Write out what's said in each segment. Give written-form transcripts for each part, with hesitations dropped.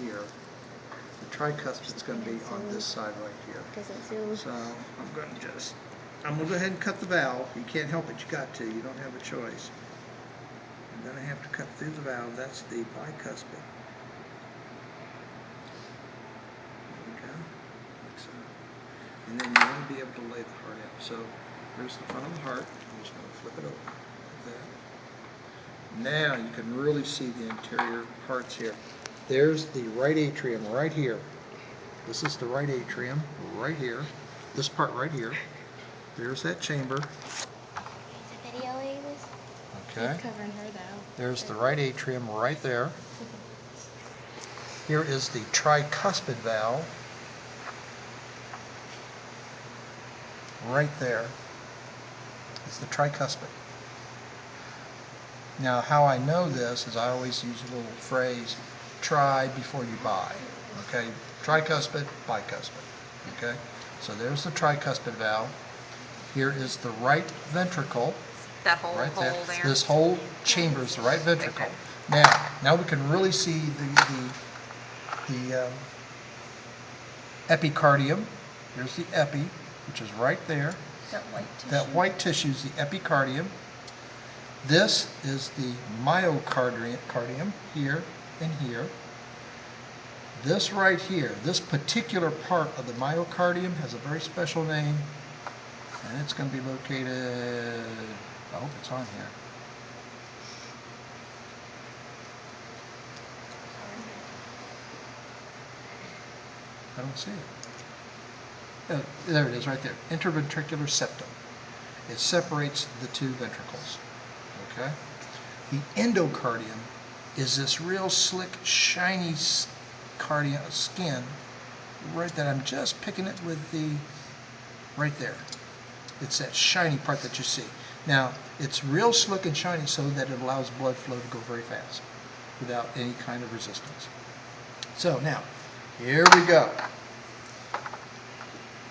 here. The tricuspid's going to be on this side right here. So I'm going to go ahead and cut the valve. You can't help it, you got to. You don't have a choice. And then I have to cut through the valve. That's the bicuspid. There we go, like so. And then you want to be able to lay the heart out. So here's the front of the heart. I'm just going to flip it over like that. Now you can really see the interior parts here. There's the right atrium right here. This is the right atrium right here. This part right here. There's that chamber. Okay. There's the right atrium right there. Here is the tricuspid valve. Right there is the tricuspid. Now, how I know this is I always use a little phrase, try before you buy. Okay, tricuspid, bicuspid. Okay, so there's the tricuspid valve. Here is the right ventricle. That whole right hole there. This whole chamber is the right ventricle. Okay. Now we can really see the epicardium. Here's the epi, which is right there. That white tissue. That white tissue is the epicardium. This is the myocardium here and here. This right here, this particular part of the myocardium has a very special name, and it's going to be located, I hope it's on here. I don't see it. Oh, there it is right there, interventricular septum. It separates the two ventricles. Okay? The endocardium is this real slick, shiny skin right that I'm just picking it with the right there. It's that shiny part that you see. Now, it's real slick and shiny so that it allows blood flow to go very fast without any kind of resistance. So now, here we go.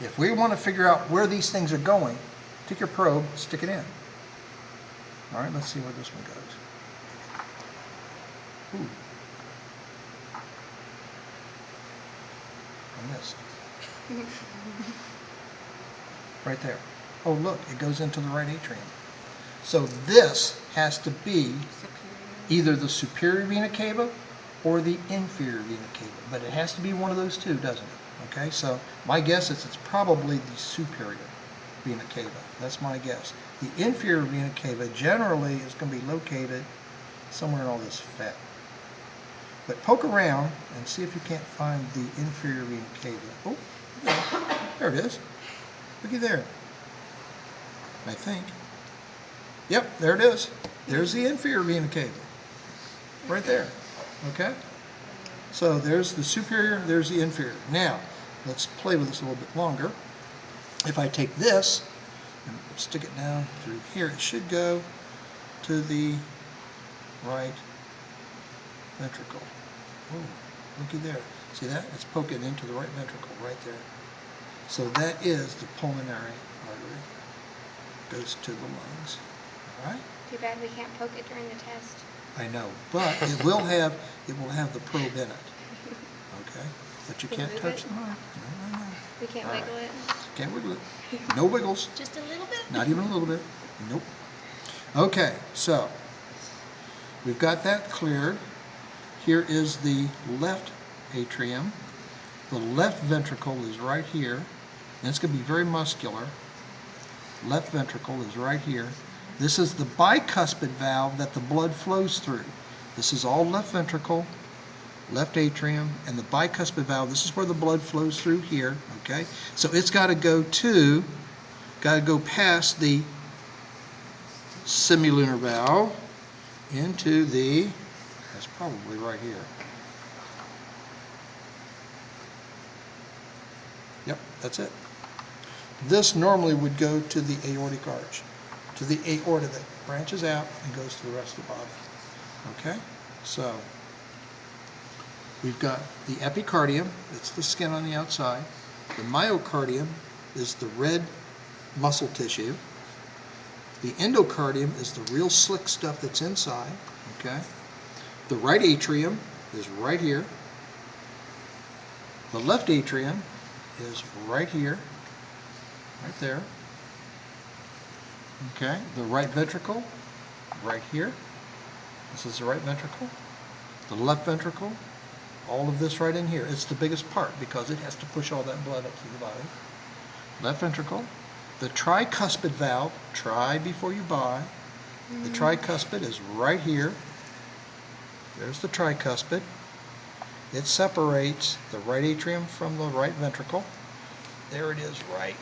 If we want to figure out where these things are going, take your probe, stick it in. All right, let's see where this one goes. Ooh. I missed. Right there. Oh, look, it goes into the right atrium. So this has to be either the superior vena cava or the inferior vena cava, but it has to be one of those two, doesn't it? Okay, so my guess is it's probably the superior vena cava. That's my guess. The inferior vena cava generally is going to be located somewhere in all this fat. But poke around and see if you can't find the inferior vena cava. Oh, there it is. Looky there. I think. Yep, there it is. There's the inferior vena cava. Right there. Okay? So there's the superior, there's the inferior. Now, let's play with this a little bit longer. If I take this and stick it down through here, it should go to the right ventricle. Oh, looky there. See that? It's poking into the right ventricle right there. So that is the pulmonary artery. Goes to the lungs. All right? Too bad we can't poke it during the test. I know, but it will have the probe in it. Okay? But you can't touch the lung. No. We can't wiggle it. Can't wiggle it. No wiggles. Just a little bit? Not even a little bit. Nope. Okay, so we've got that cleared. Here is the left atrium. The left ventricle is right here. And it's going to be very muscular. Left ventricle is right here. This is the bicuspid valve that the blood flows through. This is all left ventricle, left atrium, and the bicuspid valve. This is where the blood flows through here. Okay, so it's got to go past the semilunar valve into the. That's probably right here. Yep, that's it. This normally would go to the aortic arch, to the aorta that branches out and goes to the rest of the body. Okay, so we've got the epicardium, that's the skin on the outside. The myocardium is the red muscle tissue. The endocardium is the real slick stuff that's inside. Okay, the right atrium is right here. The left atrium is right here, right there. Okay, the right ventricle, right here. This is the right ventricle. The left ventricle, all of this right in here. It's the biggest part because it has to push all that blood up through the body. Left ventricle. The tricuspid valve, try before you buy. The tricuspid is right here. There's the tricuspid. It separates the right atrium from the right ventricle. There it is, right.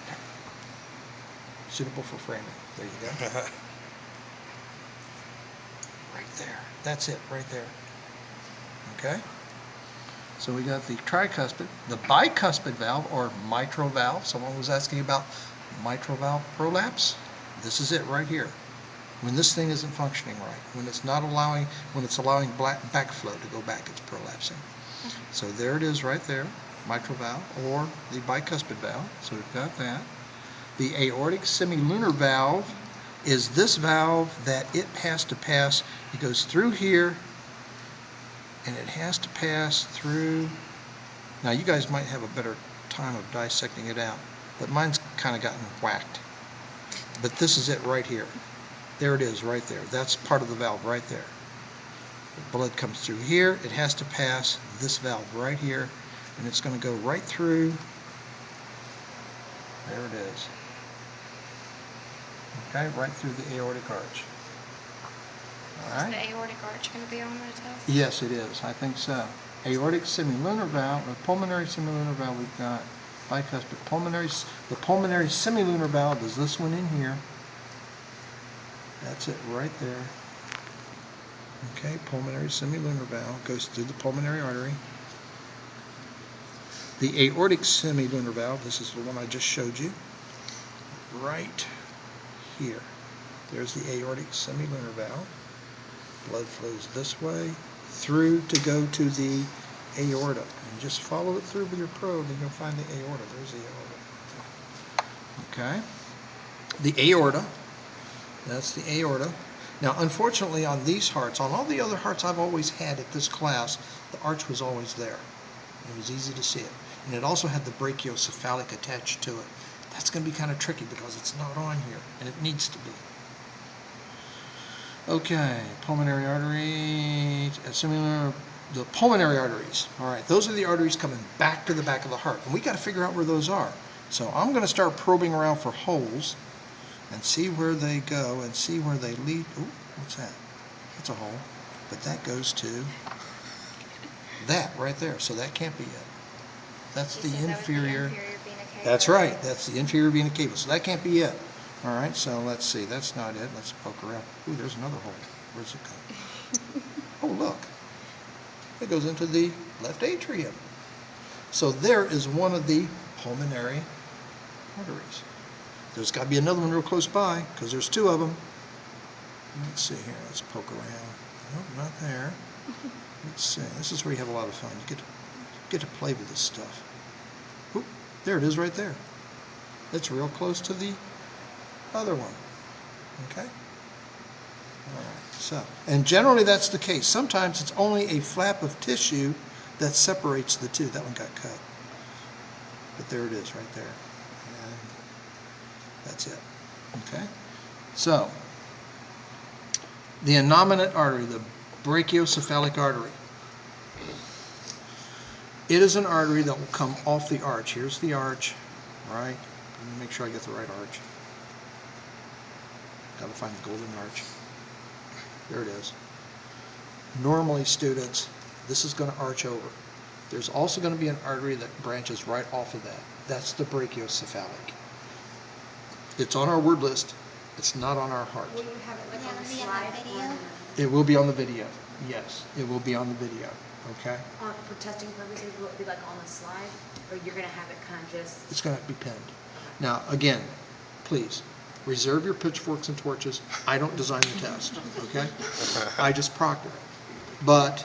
Suitable for framing. There you go. Right there. That's it, right there. Okay? So we got the tricuspid, the bicuspid valve, or mitral valve. Someone was asking about mitral valve prolapse. This is it right here. When this thing isn't functioning right, when it's allowing backflow to go back, it's prolapsing. So there it is right there, mitral valve, or the bicuspid valve. So we've got that. The aortic semilunar valve is this valve that it has to pass. It goes through here, and it has to pass through. Now you guys might have a better time of dissecting it out, but mine's kind of gotten whacked. But this is it right here. There it is right there. That's part of the valve right there. The blood comes through here. It has to pass this valve right here, and it's going to go right through. There it is. Okay, right through the aortic arch. All right. Is the aortic arch going to be on the test? Yes, it is. I think so. Aortic semilunar valve, or pulmonary semilunar valve, we've got bicuspid. The pulmonary semilunar valve is this one in here. That's it right there. Okay, pulmonary semilunar valve goes through the pulmonary artery. The aortic semilunar valve, this is the one I just showed you, right here. There's the aortic semilunar valve. Blood flows this way through to go to the aorta. And just follow it through with your probe and you'll find the aorta. There's the aorta. Okay. The aorta, that's the aorta. Now, unfortunately, on these hearts, on all the other hearts I've always had at this class, the arch was always there. It was easy to see it. And it also had the brachiocephalic attached to it. That's going to be kind of tricky because it's not on here, and it needs to be. Okay, pulmonary artery, similar, the pulmonary arteries. All right, those are the arteries coming back to the back of the heart, and we got to figure out where those are. So I'm going to start probing around for holes and see where they go and see where they lead. Ooh, what's that? That's a hole, but that goes to that right there. So that can't be it. That's the inferior. Vena cava. That's right. That's the inferior vena cava. So that can't be it. All right. So let's see. That's not it. Let's poke around. Ooh, there's another hole. Where's it go? Oh, look. It goes into the left atrium. So there is one of the pulmonary arteries. There's got to be another one real close by because there's two of them. Let's see here. Let's poke around. Nope, not there. Let's see. This is where you have a lot of fun. You get to play with this stuff. Oop, there it is right there. It's real close to the other one. Okay? All right. So, and generally that's the case. Sometimes it's only a flap of tissue that separates the two. That one got cut. But there it is right there. And that's it. Okay? So, the innominate artery, the brachiocephalic artery. It is an artery that will come off the arch. Here's the arch, right? Let me make sure I get the right arch. Got to find the golden arch. There it is. Normally, students, this is going to arch over. There's also going to be an artery that branches right off of that. That's the brachiocephalic. It's on our word list. It's not on our heart. Will you have it like on the slide? It will be on the video. Yes, it will be on the video. Okay? For testing purposes, will it be like on the slide? Or you're going to have it kind of just... It's going to be pinned. Now, again, please, reserve your pitchforks and torches. I don't design the test, okay? I just proctor it. But,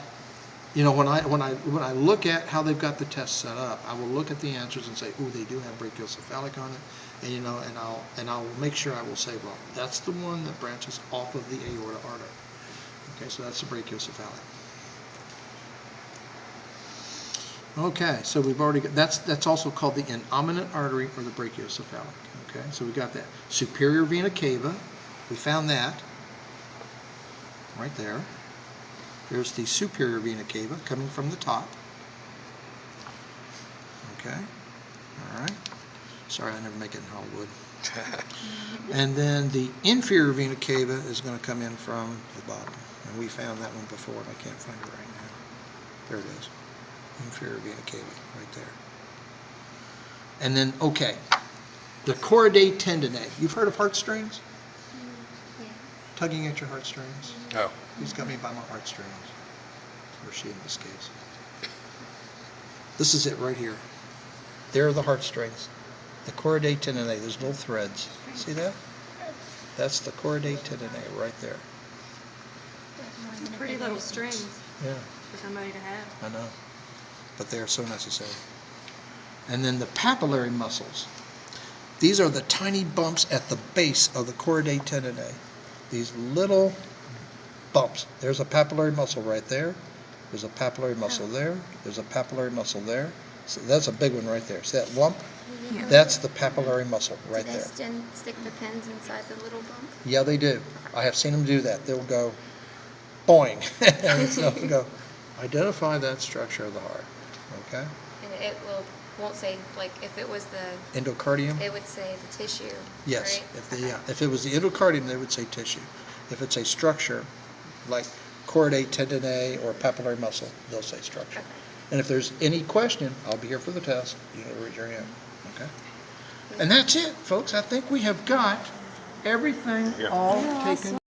you know, when I look at how they've got the test set up, I will look at the answers and say, ooh, they do have brachiocephalic on it. And, you know, and I'll make sure I will say, well, that's the one that branches off of the aorta artery. Okay, so that's the brachiocephalic. Okay, so we've already got, that's also called the innominate artery or the brachiocephalic. Okay, so we got that. Superior vena cava, we found that right there. There's the superior vena cava coming from the top. Okay, all right. Sorry, I never make it in Hollywood. And then the inferior vena cava is going to come in from the bottom. And we found that one before, and I can't find it right now. There it is. Inferior vena cava, right there. And then, okay, the choroidal tendinae. You've heard of heartstrings? Yeah. Tugging at your heartstrings? Oh. He's got me by my heartstrings. Or she in this case. This is it right here. There are the heartstrings. The choroidal tendinae, there's little threads. See that? That's the choroidal tendinae right there. Pretty little strings Yeah, for somebody to have. I know. But they are so necessary. And then the papillary muscles. These are the tiny bumps at the base of the choroidal tendinae. These little bumps. There's a papillary muscle right there. There's a papillary muscle there. There's a papillary muscle there. So that's a big one right there. See that lump? Yeah. That's the papillary muscle right Do there. they stick the pins inside the little bump? Yeah, they do. I have seen them do that. They'll go boing. And they'll go, identify that structure of the heart. Okay? And it won't say, like, if it was the, Endocardium? it would say the tissue, Yes. right? If it was the endocardium, they would say tissue. If it's a structure, like choroidal tendinae or papillary muscle, they'll say structure. Okay. And if there's any question, I'll be here for the test. You know, raise your hand. Okay? And that's it, folks. I think we have got everything all taken